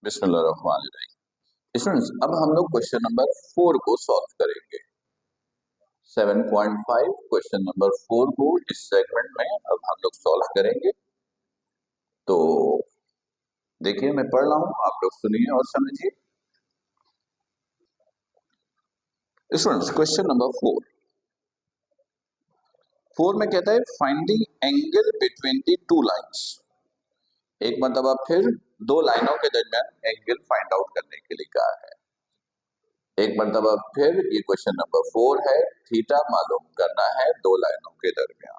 बिस्मिल्लाहिर्रहमानिर्रहीम। स्टूडेंट्स, अब हम लोग क्वेश्चन नंबर 4 को सॉल्व करेंगे। 7.5 क्वेश्चन नंबर 4 को इस सेगमेंट में अब हम लोग सॉल्व करेंगे। तो देखिए, मैं पढ़ रहा हूं, आप लोग सुनिए और समझिए। स्टूडेंट्स, क्वेश्चन नंबर 4 में कहता है find the angle between the two lines. एक मतलब फिर दो लाइनों के दरमियान एंगल फाइंड आउट करने के लिए कहा है। एक मरतबा फिर ये क्वेश्चन नंबर 4 है, थीटा मालूम करना है दो लाइनों के दरमियान।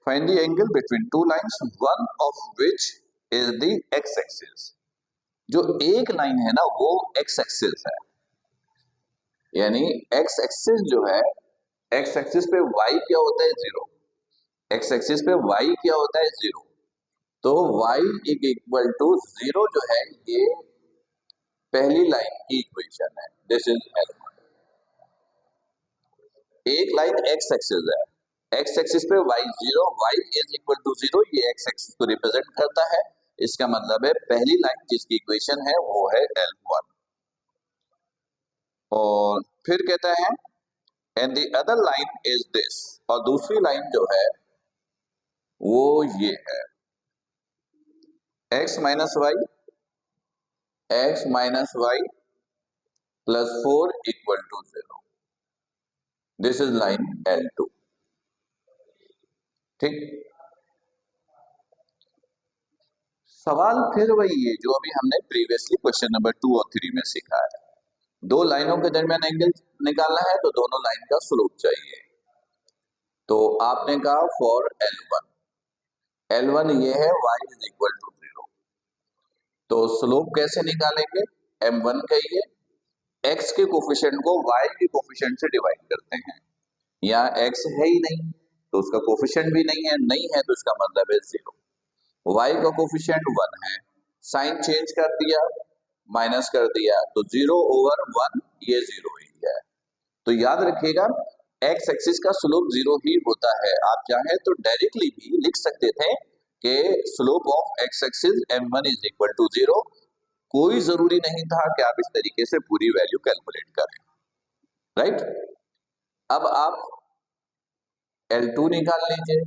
Find the angle between two lines, one of which is the x axis. जो एक लाइन है ना वो एक्स एक्सिस है, यानी एक्स एक्सिस जो है, एक्स एक्सिस पे वाई क्या होता है, जीरो। एक्स एक्सिस पे वाई क्या होता है, जीरो। तो वाई इक्वल टू जीरो जो है ये पहली लाइन की इक्वेशन है। This is L. एक लाइन एक्स एक्सिस है, एक्स एक्सिस पे y zero, y is equal to zero, ये एक्स एक्सिस को रिप्रेजेंट करता है। इसका मतलब है पहली लाइन जिसकी इक्वेशन है वो है L1। और फिर कहता है and the other line is this, और दूसरी लाइन जो है वो ये है x minus y plus 4 equal to 0। This is line L2। ठीक, सवाल फिर वही है जो अभी हमने प्रीवियसली क्वेश्चन नंबर 2 और 3 में सीखा है। दो लाइनों के दरमियान एंगल निकालना है तो दोनों लाइन का स्लोप चाहिए। तो आपने कहा फॉर L1 ये है y इज इक्वल टू 0। तो स्लोप कैसे निकालेंगे, m1 कहिए, x के कोफिशिएंट को y के कोफिशिएंट से डिवाइड करते हैं। यहाँ x है ही नहीं तो उसका कोफिशिएंट भी नहीं है तो इसका मतलब है 0। y का कोफिशिएंट 1 है, साइन चेंज कर दिया, माइनस कर दिया, तो 0 ओवर 1 ये 0 ही है। तो याद रखिएगा x एक्सिस का स्लोप 0 ही होता है। आप चाहे तो डायरेक्टली भी लिख सकते थे कि slope of x axis m1 is equal to 0। कोई जरूरी नहीं था कि आप इस तरीके से पूरी वैल्यू कैलकुलेट करें, राइट। अब आप L2 निकाल लीजिए।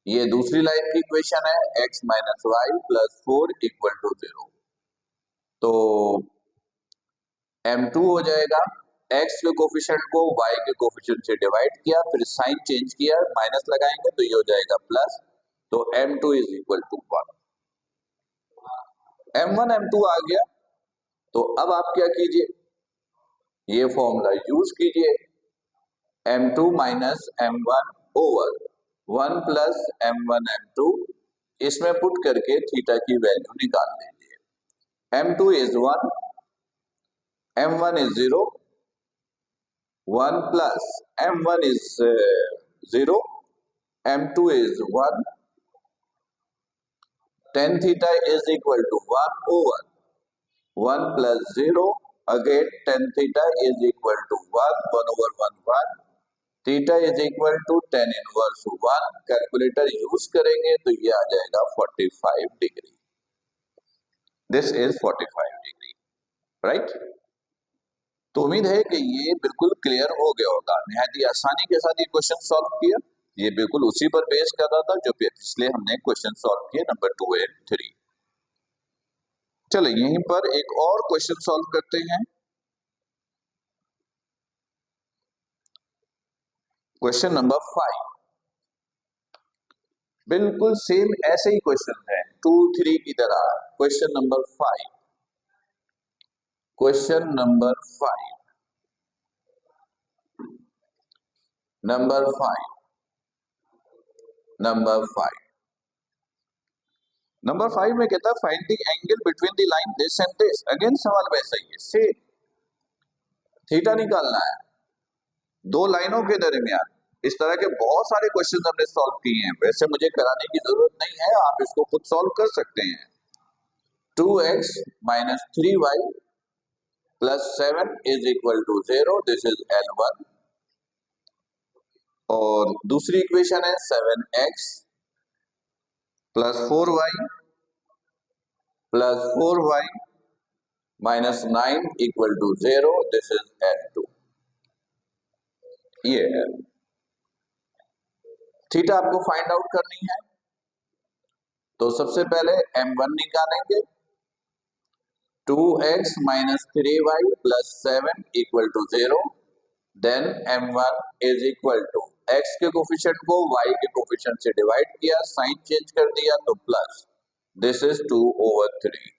ये दूसरी लाइन की इक्वेशन है x minus y plus 4 equal to 0। तो m2 हो जाएगा, x के कोफिशिएंट को y के कोफिशिएंट से डिवाइड किया, फिर साइन चेंज किया, माइनस लगाएंगे तो ये हो जाएगा प्लस। तो m2 is equal to 1। m1 m2 आ गया। तो अब आप क्या कीजिए, ये फॉर्मूला यूज कीजिए, m2 minus m1 over 1 plus m1 m2, इसमें पुट करके थीटा की वैल्यू निकाल लीजिए। m2 is 1, m1 is 0, 1 plus m1 is 0, m2 is 1, tan theta is equal to 1 over 1 plus 0, again tan theta is equal to 1, 1 over 1, 1, theta is equal to tan inverse 1, calculator use करेंगे तो ये आ जाएगा 45 degree. This is 45 degree, right. तो उम्मीद है कि ये बिल्कुल क्लियर हो गया होगा। निहायत ही आसानी के साथ ये क्वेश्चन सॉल्व किया। ये बिल्कुल उसी पर बेस कर रहा था जो पिछले हमने क्वेश्चन सॉल्व किए नंबर 2 एंड 3। चलिए यहीं पर एक और क्वेश्चन सॉल्व करते हैं। क्वेश्चन नंबर 5 बिल्कुल सेम ऐसे ही क्वेश्चन है 2, 3 की तरह। Question number 5, question number 5, number 5, number 5, number 5 में कहता है find the angle between the line this and this. Again सवाल वैसा ही है, सेम थीटा निकालना है दो लाइनों के दरमियान। इस तरह के बहुत सारे क्वेश्चन हमने सॉल्व किए हैं, वैसे मुझे कराने की जरूरत नहीं है, आप इसको खुद सॉल्व कर सकते हैं। 2x minus 3y plus 7 is equal to 0, this is L1। और दूसरी इक्वेशन है 7x plus 4y plus 4y minus 9 equal to 0, this is m2। ये है थीटा आपको फाइंड आउट करनी है, तो सबसे पहले m1 निकालेंगे। 2x minus 3y plus 7 equal to 0, then m1 is equal to x के कोफिशिएंट को y के कोफिशिएंट से डिवाइड किया, साइन चेंज कर दिया तो प्लस, दिस इज 2/3।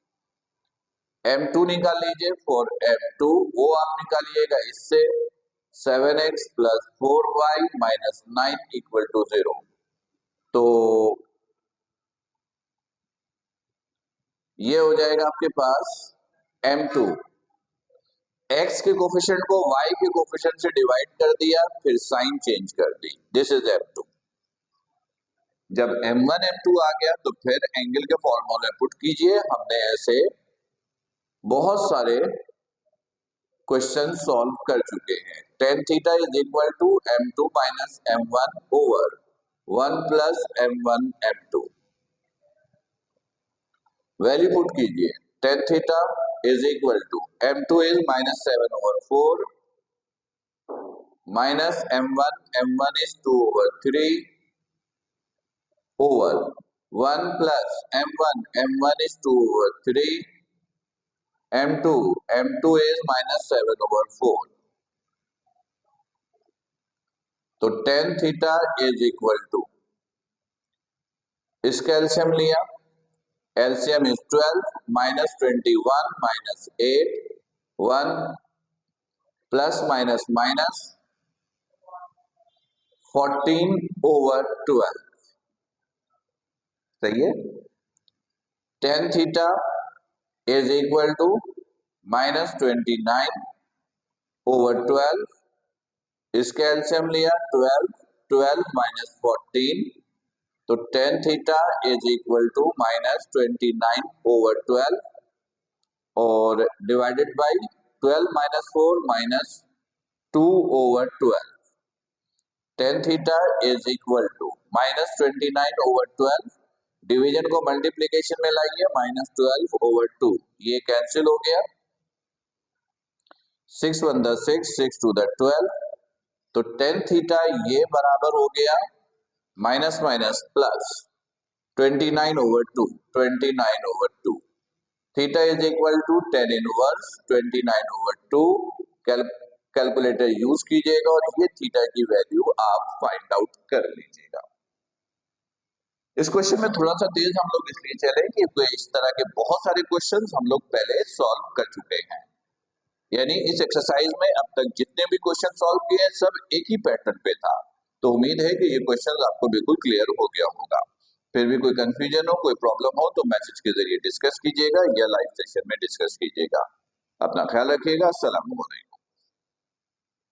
m2 निकाल लीजिए। फॉर m2 वो आप निकालिएगा इससे 7x plus 4y minus 9 equal to 0। तो ये हो जाएगा आपके पास m2, x के कोफिशिएंट को y के कोफिशिएंट से डिवाइड कर दिया, फिर साइन चेंज कर दी, दिस इज m2। जब m1 m2 आ गया तो फिर एंगल के फॉर्मूले पुट कीजिए। हमने ऐसे बहुत सारे क्वेश्चन सॉल्व कर चुके हैं। tan theta is equal to m2 minus m1 over 1 plus m1 m2। Value put कीजिए। tan theta is equal to m2 is minus 7/4 minus m1 is 2/3 over 1 plus m1 is 2/3 m2 is minus 7/4। तो tan theta is equal to, इसका LCM लिया, LCM is 12 minus 21 minus 8, 1 plus minus minus 14/12। सही है। tan theta is equal to minus 29/12, इसका LCM लिया 12 minus 14, तो tan theta is equal to minus 29/12 और divided by 12 minus 4 minus 2/12। tan theta is equal to minus 29/12, division को multiplication में लाइए, minus 12/2, ये कैंसिल हो गया, 6 1 द 6, 6 2 द 12, तो tan थीटा ये बराबर हो गया minus minus plus 29/2, 29/2। Theta is equal to tan inverse 29/2। Calculator use कीजिएगा और ये थीटा की वैल्यू आप फाइंड आउट कर लीजिएगा। इस क्वेश्चन में थोड़ा सा तेज हम लोग इसलिए चले कि इस तरह के बहुत सारे क्वेश्चंस हम लोग पहले सॉल्व कर चुके हैं। यानी इस एक्सरसाइज में अब तक जितने भी क्वेश्चन सॉल्व किए सब एक ही पैटर्न पे था। तो उम्मीद है कि ये क्वेश्चन आपको बिल्कुल क्लियर हो गया होगा। फिर भी कोई कंफ्यूजन हो, कोई प्रॉब्लम हो तो मैसेज के जरिए डिस्कस कीजिएगा या लाइव सेशन में डिस्कस कीजिएगा। अपना ख्याल रखिएगा। अस्सलाम वालेकुम।